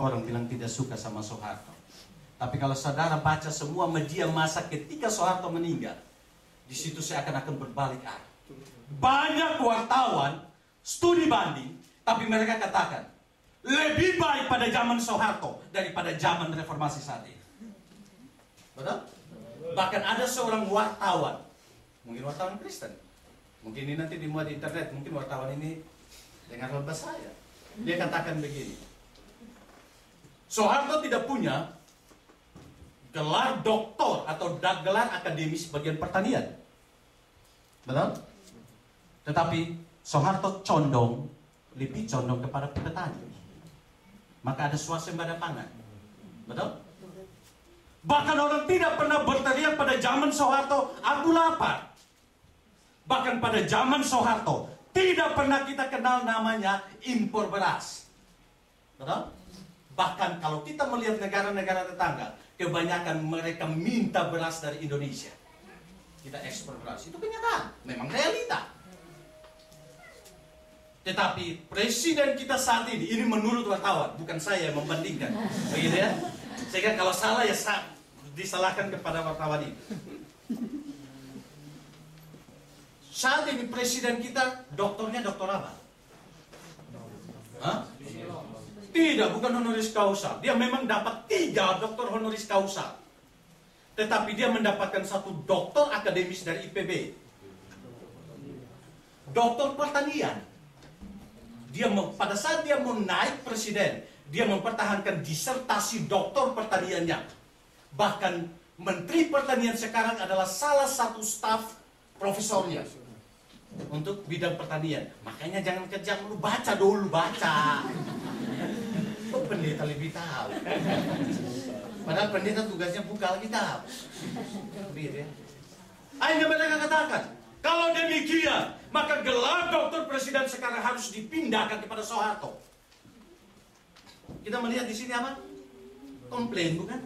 orang bilang tidak suka sama Soeharto. Tapi kalau saudara baca semua media massa ketika Soeharto meninggal, di situ seakan-akan berbalik arah. Banyak wartawan studi banding, tapi mereka katakan lebih baik pada zaman Soeharto daripada zaman reformasi saat ini. Betul? Bahkan ada seorang wartawan, mungkin wartawan Kristen, mungkin ini nanti dimuat di internet, mungkin wartawan ini dengar khotbah saya. Dia katakan begini, Soeharto tidak punya gelar doktor atau gelar akademis bagian pertanian. Betul? Tetapi Soeharto lebih condong kepada petani. Maka ada swasembada pangan. Betul? Bahkan orang tidak pernah berteriak pada zaman Soeharto, aku lapar. Bahkan pada zaman Soeharto, tidak pernah kita kenal namanya impor beras. Betul? Bahkan kalau kita melihat negara-negara tetangga, kebanyakan mereka minta beras dari Indonesia. Kita ekspor beras, itu kenyataan, memang realita. Tetapi presiden kita saat ini menurut wartawan, bukan saya yang membandingkan, begitu ya. Sehingga kalau salah ya disalahkan kepada wartawan itu. Saat ini presiden kita doktornya doktor apa? Hah? Tidak, bukan honoris causa. Dia memang dapat 3 doktor honoris causa. Tetapi dia mendapatkan 1 doktor akademis dari IPB. Doktor pertanian. Pada saat dia mau naik presiden, dia mempertahankan disertasi doktor pertaniannya. Bahkan Menteri Pertanian sekarang adalah salah satu staf profesornya untuk bidang pertanian. Makanya jangan kejam, lu baca dulu, baca. Oh, pendeta lebih tahu. Padahal pendeta tugasnya buka Alkitab. Begitu ya. Akhirnya mereka katakan, kalau demikian, maka gelar doktor presiden sekarang harus dipindahkan kepada Soeharto. Kita melihat di sini apa? Komplain, bukan?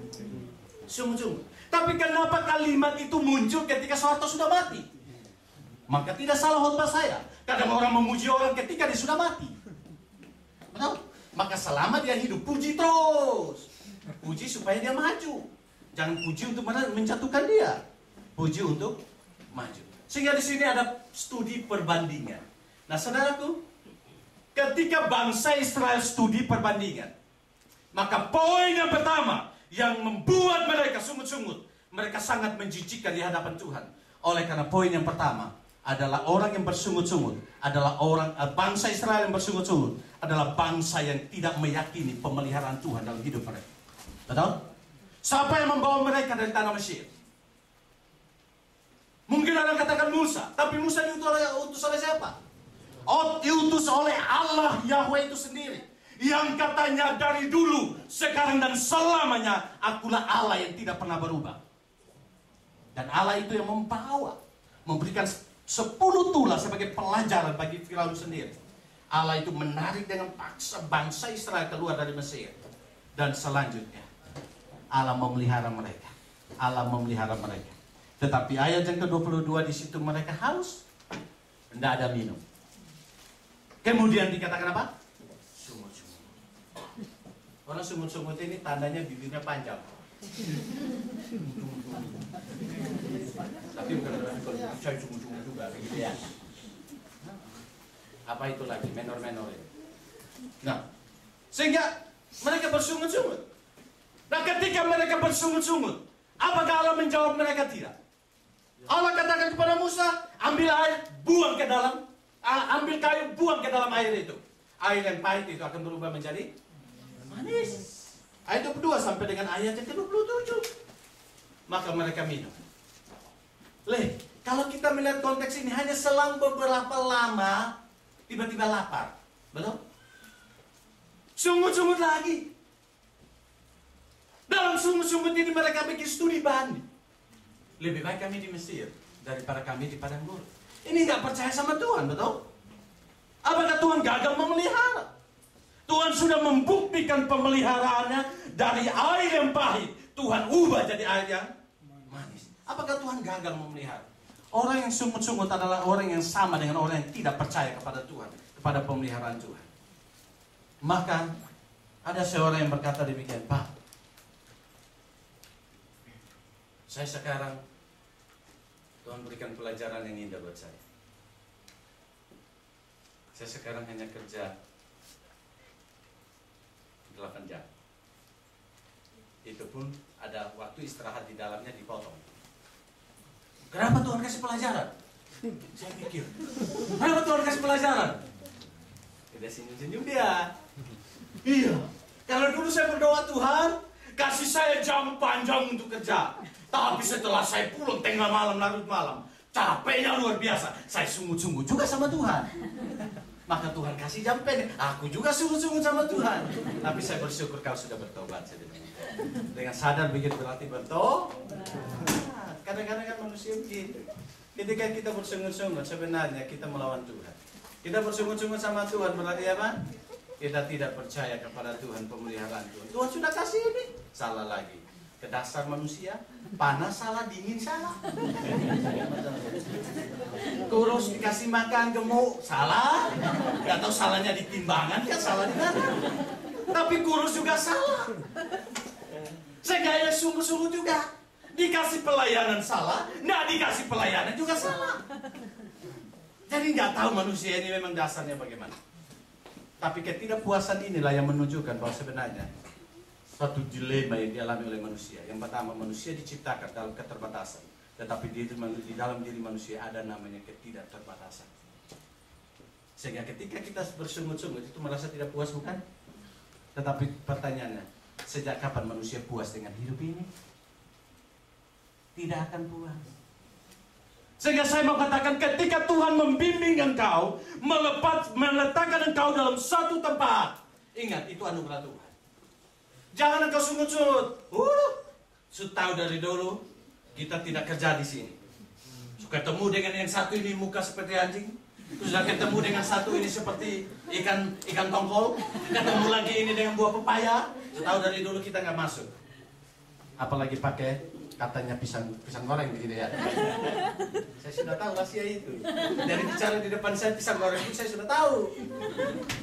Sungguh-sungguh. Tapi kenapa kalimat itu muncul ketika Soeharto sudah mati? Maka tidak salah khotbah saya. Kadang orang memuji orang ketika dia sudah mati. Betul? Maka selama dia hidup, puji terus. Puji supaya dia maju. Jangan puji untuk menjatuhkan dia. Puji untuk maju. Sehingga di sini ada studi perbandingan. Nah, saudaraku, ketika bangsa Israel studi perbandingan, maka poin yang pertama yang membuat mereka sungut-sungut, mereka sangat menjijikkan di hadapan Tuhan. Oleh karena poin yang pertama adalah orang yang bersungut-sungut, adalah bangsa Israel yang bersungut-sungut, adalah bangsa yang tidak meyakini pemeliharaan Tuhan dalam hidup mereka. Betul? Siapa yang membawa mereka dari tanah Mesir? Mungkin orang katakan Musa, tapi Musa diutus oleh siapa? Diutus oleh Allah Yahweh itu sendiri, yang katanya dari dulu, sekarang dan selamanya, akulah Allah yang tidak pernah berubah. Dan Allah itu yang membawa, memberikan 10 tulah sebagai pelajaran bagi Firaun sendiri. Allah itu menarik dengan paksa bangsa Israel keluar dari Mesir. Dan selanjutnya Allah memelihara mereka. Allah memelihara mereka. Tetapi ayat yang ke-22 di situ mereka haus, tidak ada minum. Kemudian dikatakan apa? Sungut-sungut. Orang sungut-sungut ini tandanya bibirnya panjang. Tapi bukan saya sungut-sungut juga, begitu ya. Apa itu lagi? Menor-menor ini. Nah, sehingga mereka bersungut-sungut. Nah, ketika mereka bersungut-sungut, apakah Allah menjawab mereka? Tidak. Allah katakan kepada Musa, ambil air, buang ke dalam, ambil kayu, buang ke dalam air itu. Air yang pahit itu akan berubah menjadi manis. Ayat 22 sampai dengan ayat yang ke-27. Maka mereka minum. Kalau kita melihat konteks ini, hanya selang beberapa lama, tiba-tiba lapar. Betul? Sungut-sungut lagi. Dalam sungut-sungut ini mereka bikin studi banding. Lebih baik kami di Mesir daripada kami di padang gurun. Ini nggak percaya sama Tuhan, betul? Apakah Tuhan gagal memelihara? Tuhan sudah membuktikan pemeliharaannya dari air yang pahit. Tuhan ubah jadi air yang manis. Apakah Tuhan gagal memelihara? Orang yang sungut-sungut adalah orang yang sama dengan orang yang tidak percaya kepada Tuhan, kepada pemeliharaan Tuhan. Maka Ada seorang yang berkata demikian, Pak, saya sekarang Tuhan berikan pelajaran yang indah buat saya. Saya sekarang hanya kerja 8 jam. Itu pun ada waktu istirahat di dalamnya dipotong. Kenapa Tuhan kasih pelajaran? Saya pikir, kenapa Tuhan kasih pelajaran? Dia senyum-senyum dia. Iya, karena dulu saya berdoa, Tuhan kasih saya jam panjang untuk kerja. Tapi setelah saya pulang tengah malam, larut malam, capeknya luar biasa. Saya sungguh-sungguh juga sama Tuhan. Maka Tuhan kasih jam pendek. Aku juga sungguh-sungguh sama Tuhan. Tapi saya bersyukur kau sudah bertobat. Dengan sadar begitu berarti bertobat. Kadang-kadang kan manusia begitu. Ketika kita bersungut-sungut sebenarnya kita melawan Tuhan. Kita bersungut-sungut sama Tuhan berarti apa? Kita tidak percaya kepada Tuhan, pemeliharaan Tuhan. Tuhan sudah kasih ini. Salah lagi. Ke dasar manusia, panas salah, dingin salah. Kurus dikasih makan, gemuk, salah. Gak tahu salahnya di timbangan, kan salah di mana. Tapi kurus juga salah. Segaya sungguh-sungguh juga. Dikasih pelayanan salah, nggak dikasih pelayanan juga salah. Jadi nggak tahu manusia ini memang dasarnya bagaimana. Tapi ketidakpuasan inilah yang menunjukkan bahwa sebenarnya satu dilema yang dialami oleh manusia. Yang pertama, manusia diciptakan dalam keterbatasan. Tetapi di dalam diri manusia ada namanya ketidakterbatasan. Sehingga ketika kita bersungut-sungut itu merasa tidak puas, bukan? Tetapi pertanyaannya, sejak kapan manusia puas dengan hidup ini? Tidak akan puas. Sehingga saya mau katakan, ketika Tuhan membimbing engkau, meletakkan engkau dalam satu tempat, ingat, itu anugerah Tuhan. Jangan engkau sungut-sungut. Sudah tahu dari dulu kita tidak kerja di sini. Suka ketemu dengan yang satu ini muka seperti anjing. Sudah ketemu dengan satu ini seperti ikan tongkol. Ketemu lagi ini dengan buah pepaya. Sudah tahu dari dulu kita nggak masuk. Apalagi pakai katanya pisang goreng begitu ya. Saya sudah tahu rahasia itu. Dari bicara di depan saya pisang goreng itu saya sudah tahu.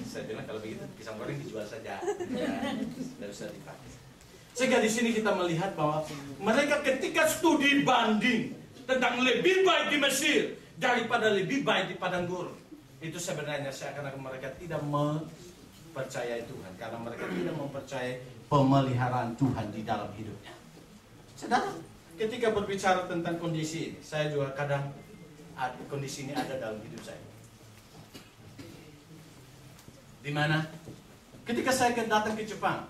Saya bilang kalau begitu pisang goreng dijual saja. Tidak usah dipakai. Sehingga di sini kita melihat bahwa mereka ketika studi banding tentang lebih baik di Mesir daripada lebih baik di padang gurun, itu sebenarnya seakan-akan mereka tidak mempercayai Tuhan karena mereka tidak mempercayai pemeliharaan Tuhan di dalam hidupnya. Saudara, ketika berbicara tentang kondisi ini, saya juga kadang kondisi ini ada dalam hidup saya. Di mana? Ketika saya datang ke Jepang,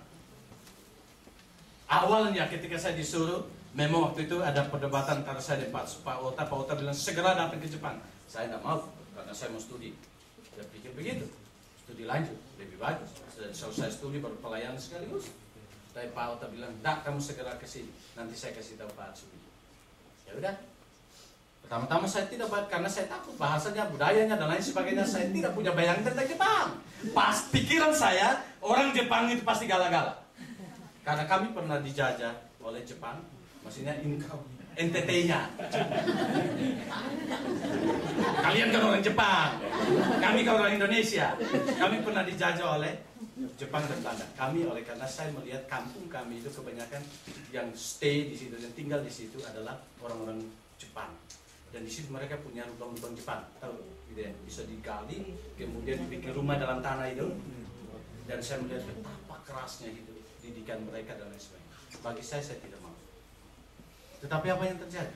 awalnya ketika saya disuruh, memang waktu itu ada perdebatan antara saya dan Pak Ota. Pak Ota bilang segera datang ke Jepang. Saya tidak mau karena saya mau studi. Saya pikir begitu, studi lanjut lebih bagus. Sudah selesai studi baru pelayanan sekaligus. Tapi Pak Ota bilang, "Dak, kamu segera ke sini. Nanti saya kasih tahu Pak Atsumi." Ya udah. Pertama-tama saya tidak karena saya takut bahasanya, budayanya dan lain sebagainya. Saya tidak punya bayangan tentang Jepang. Pas pikiran saya, orang Jepang itu pasti gala-gala. Karena kami pernah dijajah oleh Jepang, maksudnya NTT-nya. Kalian kan orang Jepang, kami kan orang Indonesia. Kami pernah dijajah oleh Jepang dan Belanda. Kami karena saya melihat kampung kami itu kebanyakan yang stay di situ, yang tinggal di situ adalah orang-orang Jepang. Dan di situ mereka punya lubang-lubang Jepang, tahu, gitu ya, bisa digali, kemudian dibikin rumah dalam tanah itu. Dan saya melihat betapa kerasnya itu didikan mereka dan lain sebagainya. Bagi saya tidak mau. Tetapi apa yang terjadi?